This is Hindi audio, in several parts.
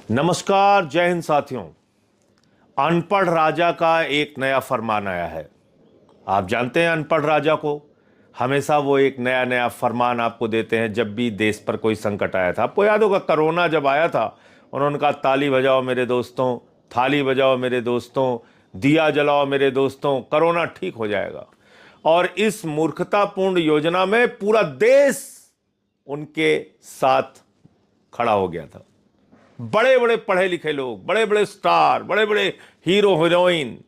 नमस्कार, जय हिंद साथियों। अनपढ़ राजा का एक नया फरमान आया है। आप जानते हैं अनपढ़ राजा को, हमेशा वो एक नया नया फरमान आपको देते हैं जब भी देश पर कोई संकट आया था। आपको याद होगा कोरोना जब आया था, उन्होंने कहा ताली बजाओ मेरे दोस्तों, थाली बजाओ मेरे दोस्तों, दिया जलाओ मेरे दोस्तों, कोरोना ठीक हो जाएगा। और इस मूर्खतापूर्ण योजना में पूरा देश उनके साथ खड़ा हो गया था। बड़े बड़े पढ़े लिखे लोग, बड़े बड़े स्टार, बड़े बड़े हीरो हीरोइन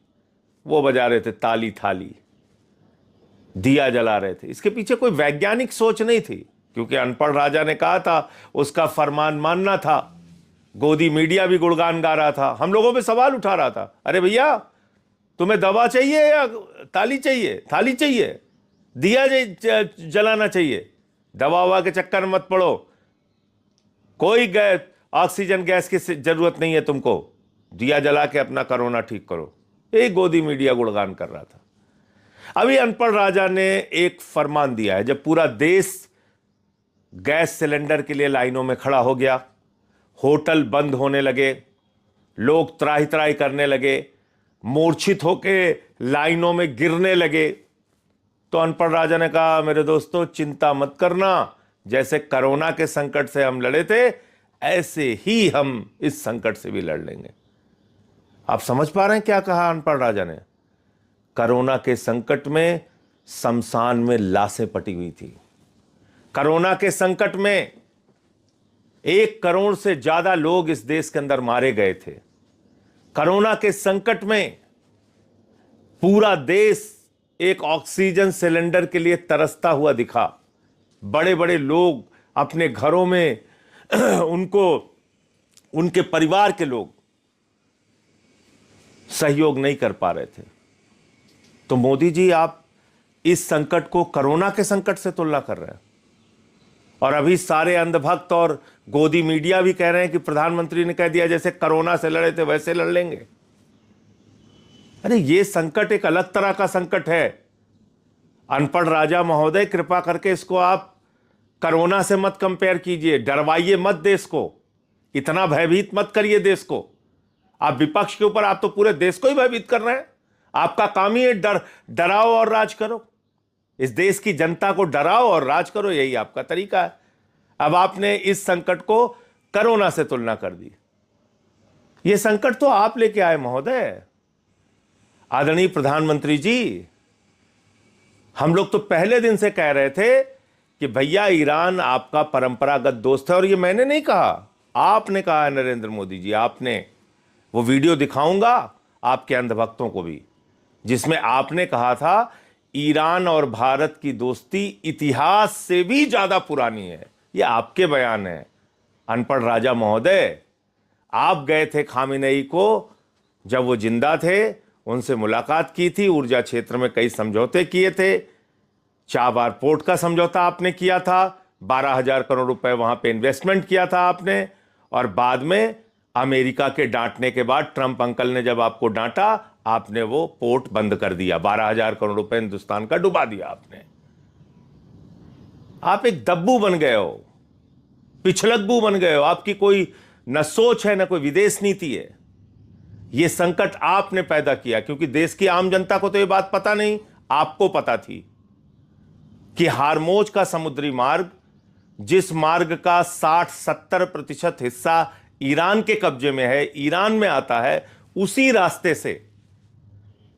वो बजा रहे थे ताली थाली, दिया जला रहे थे। इसके पीछे कोई वैज्ञानिक सोच नहीं थी, क्योंकि अनपढ़ राजा ने कहा था, उसका फरमान मानना था। गोदी मीडिया भी गुणगान गा रहा था, हम लोगों पे सवाल उठा रहा था, अरे भैया तुम्हें दवा चाहिए या ताली चाहिए, थाली चाहिए, दिया जलाना चाहिए, दवा ववा के चक्कर में मत पड़ो, कोई गैस ऑक्सीजन गैस की जरूरत नहीं है तुमको, दिया जला के अपना कोरोना ठीक करो। एक गोदी मीडिया गुणगान कर रहा था। अभी अनपढ़ राजा ने एक फरमान दिया है, जब पूरा देश गैस सिलेंडर के लिए लाइनों में खड़ा हो गया, होटल बंद होने लगे, लोग त्राही त्राही करने लगे, मूर्छित होके लाइनों में गिरने लगे, तो अनपढ़ राजा ने कहा मेरे दोस्तों चिंता मत करना, जैसे कोरोना के संकट से हम लड़े थे ऐसे ही हम इस संकट से भी लड़ लेंगे। आप समझ पा रहे हैं क्या कहा अनपढ़ राजा ने? कोरोना के संकट में शमशान में लाशें पटी हुई थी। कोरोना के संकट में 1 करोड़ से ज्यादा लोग इस देश के अंदर मारे गए थे। कोरोना के संकट में पूरा देश एक ऑक्सीजन सिलेंडर के लिए तरसता हुआ दिखा। बड़े बड़े लोग अपने घरों में उनको, उनके परिवार के लोग सहयोग नहीं कर पा रहे थे। तो मोदी जी आप इस संकट को कोरोना के संकट से तुलना कर रहे हैं, और अभी सारे अंधभक्त और गोदी मीडिया भी कह रहे हैं कि प्रधानमंत्री ने कह दिया जैसे कोरोना से लड़े थे वैसे लड़ लेंगे। अरे ये संकट एक अलग तरह का संकट है। अनपढ़ राजा महोदय, कृपा करके इसको आप कोरोना से मत कंपेयर कीजिए, डरवाइए मत देश को, इतना भयभीत मत करिए देश को। आप विपक्ष के ऊपर, आप तो पूरे देश को ही भयभीत कर रहे हैं। आपका काम ही है डराओ और राज करो, इस देश की जनता को डराओ और राज करो, यही आपका तरीका है। अब आपने इस संकट को कोरोना से तुलना कर दी। यह संकट तो आप लेके आए महोदय। आदरणीय प्रधानमंत्री जी, हम लोग तो पहले दिन से कह रहे थे कि भैया ईरान आपका परंपरागत दोस्त है, और ये मैंने नहीं कहा, आपने कहा है नरेंद्र मोदी जी, आपने। वो वीडियो दिखाऊंगा आपके अंधभक्तों को भी, जिसमें आपने कहा था ईरान और भारत की दोस्ती इतिहास से भी ज्यादा पुरानी है। ये आपके बयान है अनपढ़ राजा महोदय। आप गए थे खामेनेई को, जब वो जिंदा थे, उनसे मुलाकात की थी, ऊर्जा क्षेत्र में कई समझौते किए थे। चाबार पोर्ट का समझौता आपने किया था, 12,000 करोड़ रुपए वहां पे इन्वेस्टमेंट किया था आपने, और बाद में अमेरिका के डांटने के बाद, ट्रंप अंकल ने जब आपको डांटा, आपने वो पोर्ट बंद कर दिया, 12,000 करोड़ रुपए हिंदुस्तान का डुबा दिया आपने। आप एक दब्बू बन गए हो, पिछलग्गू बन गए हो। आपकी कोई न सोच है न कोई विदेश नीति है। यह संकट आपने पैदा किया, क्योंकि देश की आम जनता को तो यह बात पता नहीं, आपको पता थी कि हारमोज का समुद्री मार्ग, जिस मार्ग का 60-70% हिस्सा ईरान के कब्जे में है, ईरान में आता है, उसी रास्ते से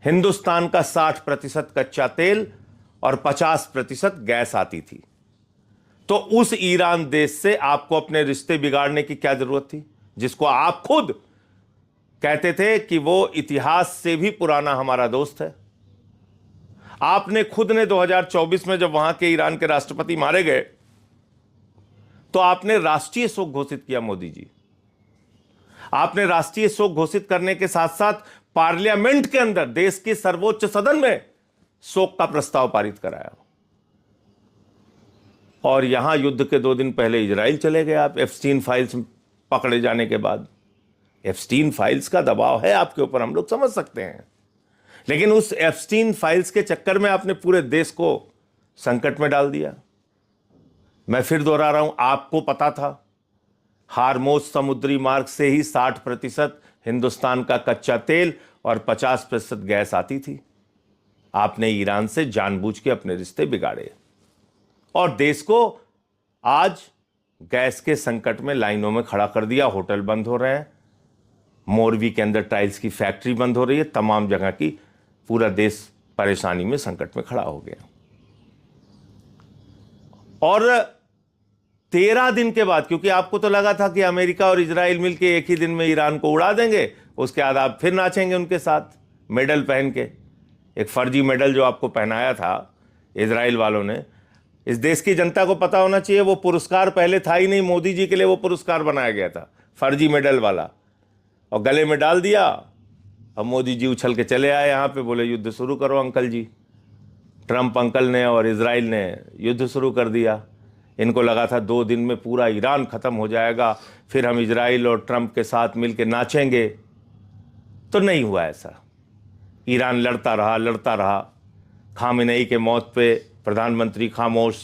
हिंदुस्तान का 60% कच्चा तेल और 50% गैस आती थी। तो उस ईरान देश से आपको अपने रिश्ते बिगाड़ने की क्या जरूरत थी, जिसको आप खुद कहते थे कि वो इतिहास से भी पुराना हमारा दोस्त है। आपने खुद ने 2024 में जब वहां के ईरान के राष्ट्रपति मारे गए, तो आपने राष्ट्रीय शोक घोषित किया। मोदी जी, आपने राष्ट्रीय शोक घोषित करने के साथ साथ पार्लियामेंट के अंदर, देश के सर्वोच्च सदन में शोक का प्रस्ताव पारित कराया। और यहां युद्ध के 2 दिन पहले इजराइल चले गए आप, एप्स्टीन फाइल्स पकड़े जाने के बाद। एप्स्टीन फाइल्स का दबाव है आपके ऊपर, हम लोग समझ सकते हैं, लेकिन उस एप्स्टीन फाइल्स के चक्कर में आपने पूरे देश को संकट में डाल दिया। मैं फिर दोहरा रहा हूं, आपको पता था, हार्मोज समुद्री मार्ग से ही 60% हिंदुस्तान का कच्चा तेल और 50% गैस आती थी। आपने ईरान से जानबूझ के अपने रिश्ते बिगाड़े और देश को आज गैस के संकट में लाइनों में खड़ा कर दिया। होटल बंद हो रहे हैं, मोरवी के अंदर टाइल्स की फैक्ट्री बंद हो रही है, तमाम जगह की पूरा देश परेशानी में, संकट में खड़ा हो गया। और 13 दिन के बाद, क्योंकि आपको तो लगा था कि अमेरिका और इजराइल मिलकर एक ही दिन में ईरान को उड़ा देंगे, उसके बाद आप फिर नाचेंगे उनके साथ मेडल पहन के। एक फर्जी मेडल जो आपको पहनाया था इजराइल वालों ने, इस देश की जनता को पता होना चाहिए वो पुरस्कार पहले था ही नहीं, मोदी जी के लिए वो पुरस्कार बनाया गया था, फर्जी मेडल वाला, और गले में डाल दिया। अब मोदी जी उछल के चले आए यहां पे, बोले युद्ध शुरू करो अंकल जी। ट्रंप अंकल ने और इजराइल ने युद्ध शुरू कर दिया। इनको लगा था 2 दिन में पूरा ईरान खत्म हो जाएगा, फिर हम इजराइल और ट्रंप के साथ मिलकर नाचेंगे। तो नहीं हुआ ऐसा। ईरान लड़ता रहा। खामेनेई के मौत पे प्रधानमंत्री खामोश।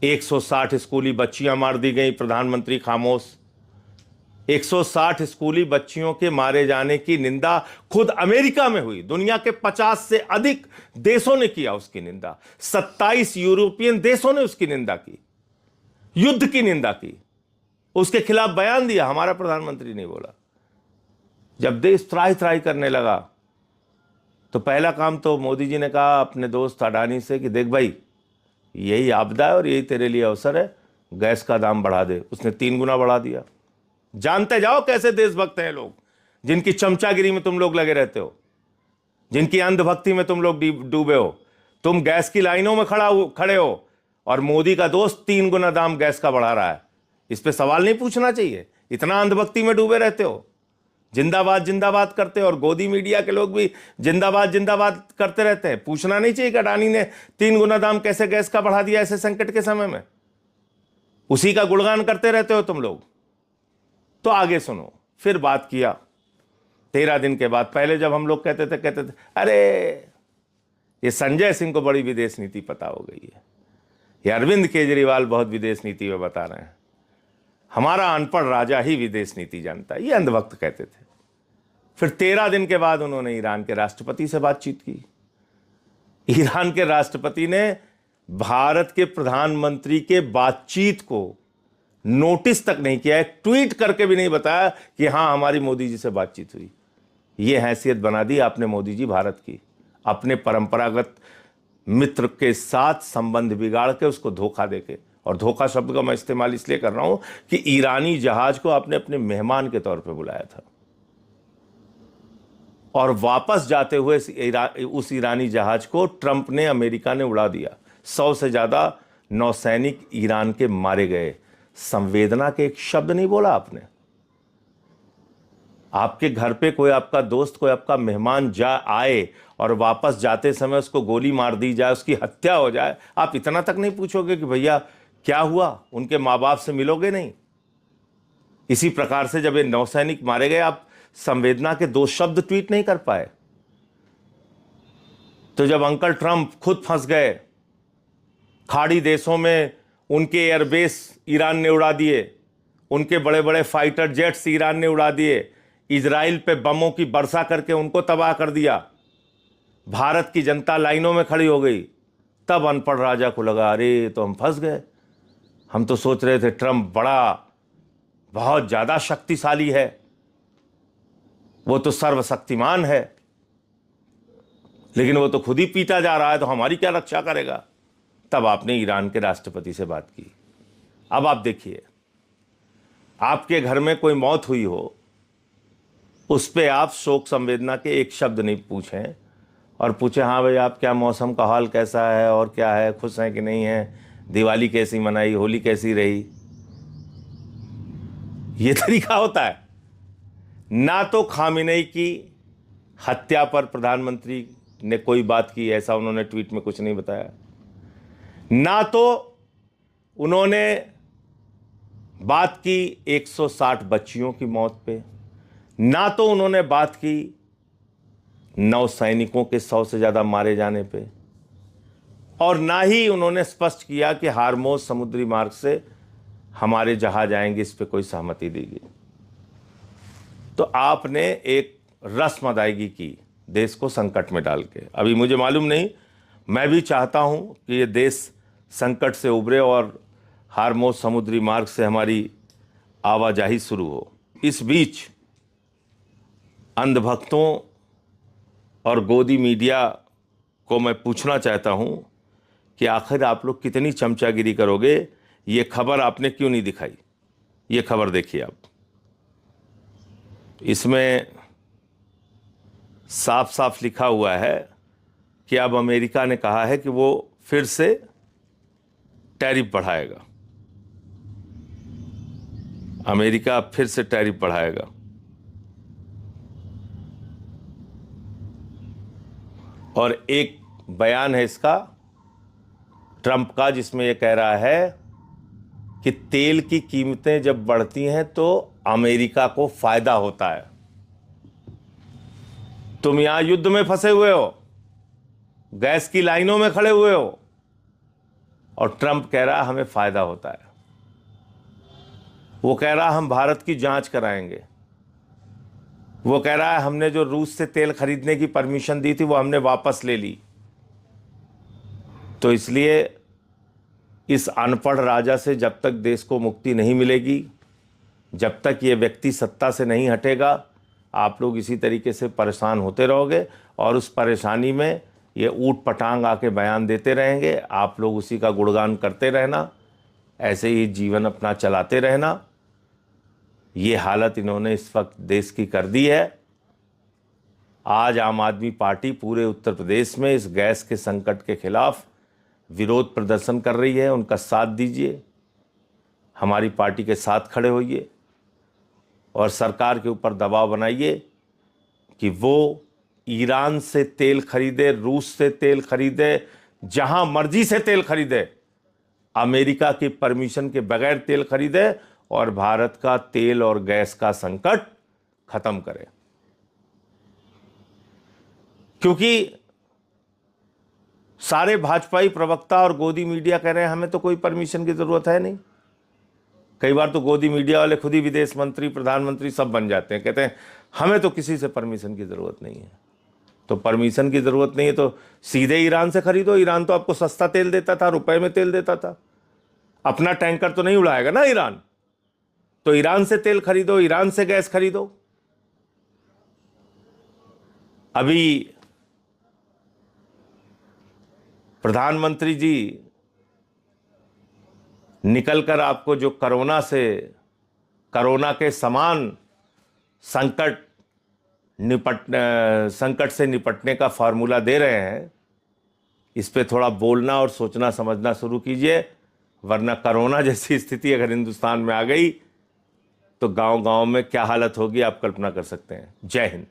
160 स्कूली बच्चियां मार दी गई, प्रधानमंत्री खामोश। 160 स्कूली बच्चियों के मारे जाने की निंदा खुद अमेरिका में हुई। दुनिया के 50 से अधिक देशों ने किया उसकी निंदा। 27 यूरोपियन देशों ने उसकी निंदा की, युद्ध की निंदा की, उसके खिलाफ बयान दिया। हमारा प्रधानमंत्री नहीं बोला। जब देश त्राही त्राही करने लगा तो पहला काम तो मोदी जी ने कहा अपने दोस्त अडानी से कि देख भाई, यही आपदा है और यही तेरे लिए अवसर है, गैस का दाम बढ़ा दे। उसने 3 गुना बढ़ा दिया। जानते जाओ कैसे देशभक्त हैं लोग, जिनकी चमचागिरी में तुम लोग लगे रहते हो, जिनकी अंधभक्ति में तुम लोग डूबे हो। तुम गैस की लाइनों में खड़े हो और मोदी का दोस्त 3 गुना दाम गैस का बढ़ा रहा है। इस पे सवाल नहीं पूछना चाहिए? इतना अंधभक्ति में डूबे रहते हो, जिंदाबाद जिंदाबाद करते हो, और गोदी मीडिया के लोग भी जिंदाबाद जिंदाबाद करते रहते हैं। पूछना नहीं चाहिए कि अडानी ने 3 गुना दाम कैसे गैस का बढ़ा दिया ऐसे संकट के समय में? उसी का गुणगान करते रहते हो तुम लोग। तो आगे सुनो, फिर बात किया 13 दिन के बाद। पहले जब हम लोग कहते थे अरे ये संजय सिंह को बड़ी विदेश नीति पता हो गई है, ये अरविंद केजरीवाल बहुत विदेश नीति में बता रहे हैं, हमारा अनपढ़ राजा ही विदेश नीति जानता है, ये अंधभक्त कहते थे। फिर 13 दिन के बाद उन्होंने ईरान के राष्ट्रपति से बातचीत की। ईरान के राष्ट्रपति ने भारत के प्रधानमंत्री के बातचीत को नोटिस तक नहीं किया, एक ट्वीट करके भी नहीं बताया कि हां हमारी मोदी जी से बातचीत हुई। यह हैसियत बना दी आपने मोदी जी भारत की, अपने परंपरागत मित्र के साथ संबंध बिगाड़ के, उसको धोखा देके। और धोखा शब्द का मैं इस्तेमाल इसलिए कर रहा हूं कि ईरानी जहाज को आपने अपने मेहमान के तौर पे बुलाया था, और वापस जाते हुए उस ईरानी जहाज को ट्रंप ने, अमेरिका ने उड़ा दिया। 100 से ज्यादा नौसैनिक ईरान के मारे गए। संवेदना के एक शब्द नहीं बोला आपने। आपके घर पे कोई आपका दोस्त, कोई आपका मेहमान आए और वापस जाते समय उसको गोली मार दी जाए, उसकी हत्या हो जाए, आप इतना तक नहीं पूछोगे कि भैया क्या हुआ? उनके माँ बाप से मिलोगे नहीं? इसी प्रकार से जब ये नौसैनिक मारे गए, आप संवेदना के 2 शब्द ट्वीट नहीं कर पाए। तो जब अंकल ट्रंप खुद फंस गए, खाड़ी देशों में उनके एयरबेस ईरान ने उड़ा दिए, उनके बड़े बड़े फाइटर जेट्स ईरान ने उड़ा दिए, इजराइल पे बमों की वर्षा करके उनको तबाह कर दिया, भारत की जनता लाइनों में खड़ी हो गई, तब अनपढ़ राजा को लगा अरे तो हम फंस गए। हम तो सोच रहे थे ट्रंप बहुत ज्यादा शक्तिशाली है, वो तो सर्वशक्तिमान है, लेकिन वो तो खुद ही पीटा जा रहा है, तो हमारी क्या रक्षा करेगा? तब आपने ईरान के राष्ट्रपति से बात की। अब आप देखिए, आपके घर में कोई मौत हुई हो, उस पे आप शोक संवेदना के एक शब्द नहीं पूछें, और पूछे हाँ भाई आप क्या, मौसम का हाल कैसा है और क्या है, खुश हैं कि नहीं है, दिवाली कैसी मनाई, होली कैसी रही। ये तरीका होता है? ना तो खामेनेई की हत्या पर प्रधानमंत्री ने कोई बात की, ऐसा उन्होंने ट्वीट में कुछ नहीं बताया, ना तो उन्होंने बात की 160 बच्चियों की मौत पे, ना तो उन्होंने बात की नौसैनिकों के 100 से ज्यादा मारे जाने पे, और ना ही उन्होंने स्पष्ट किया कि हार्मोज समुद्री मार्ग से हमारे जहाज आएंगे, इस पे कोई सहमति देगी। तो आपने एक रस्म अदायगी की देश को संकट में डाल के। अभी मुझे मालूम नहीं, मैं भी चाहता हूं कि ये देश संकट से उभरे और हार्मोज समुद्री मार्ग से हमारी आवाजाही शुरू हो। इस बीच अंधभक्तों और गोदी मीडिया को मैं पूछना चाहता हूं कि आखिर आप लोग कितनी चमचागिरी करोगे? ये खबर आपने क्यों नहीं दिखाई? ये खबर देखिए आप, इसमें साफ साफ लिखा हुआ है कि अब अमेरिका ने कहा है कि वो फिर से टैरिफ बढ़ाएगा। अमेरिका फिर से टैरिफ बढ़ाएगा। और एक बयान है इसका ट्रंप का, जिसमें यह कह रहा है कि तेल की कीमतें जब बढ़ती हैं तो अमेरिका को फायदा होता है। तुम यहां युद्ध में फंसे हुए हो, गैस की लाइनों में खड़े हुए हो, और ट्रंप कह रहा है हमें फायदा होता है। वो कह रहा है हम भारत की जांच कराएंगे। वो कह रहा है हमने जो रूस से तेल खरीदने की परमिशन दी थी वो हमने वापस ले ली। तो इसलिए इस अनपढ़ राजा से जब तक देश को मुक्ति नहीं मिलेगी, जब तक ये व्यक्ति सत्ता से नहीं हटेगा, आप लोग इसी तरीके से परेशान होते रहोगे और उस परेशानी में ये ऊट पटांग आके बयान देते रहेंगे। आप लोग उसी का गुणगान करते रहना, ऐसे ही जीवन अपना चलाते रहना। ये हालत इन्होंने इस वक्त देश की कर दी है। आज आम आदमी पार्टी पूरे उत्तर प्रदेश में इस गैस के संकट के खिलाफ विरोध प्रदर्शन कर रही है। उनका साथ दीजिए, हमारी पार्टी के साथ खड़े होइए और सरकार के ऊपर दबाव बनाइए कि वो ईरान से तेल खरीदे, रूस से तेल खरीदे, जहां मर्जी से तेल खरीदे, अमेरिका की परमिशन के बगैर तेल खरीदे और भारत का तेल और गैस का संकट खत्म करे। क्योंकि सारे भाजपाई प्रवक्ता और गोदी मीडिया कह रहे हैं हमें तो कोई परमिशन की जरूरत है नहीं। कई बार तो गोदी मीडिया वाले खुद ही विदेश मंत्री, प्रधानमंत्री सब बन जाते हैं, कहते हैं हमें तो किसी से परमिशन की जरूरत नहीं है। तो परमिशन की जरूरत नहीं है तो सीधे ईरान से खरीदो। ईरान तो आपको सस्ता तेल देता था, रुपए में तेल देता था। अपना टैंकर तो नहीं उड़ाएगा ना ईरान, तो ईरान से तेल खरीदो, ईरान से गैस खरीदो। अभी प्रधानमंत्री जी निकलकर आपको जो कोरोना के समान संकट से निपटने का फार्मूला दे रहे हैं, इस पे थोड़ा बोलना और सोचना समझना शुरू कीजिए, वरना कोरोना जैसी स्थिति अगर हिंदुस्तान में आ गई तो गांव-गांव में क्या हालत होगी आप कल्पना कर सकते हैं। जय हिंद।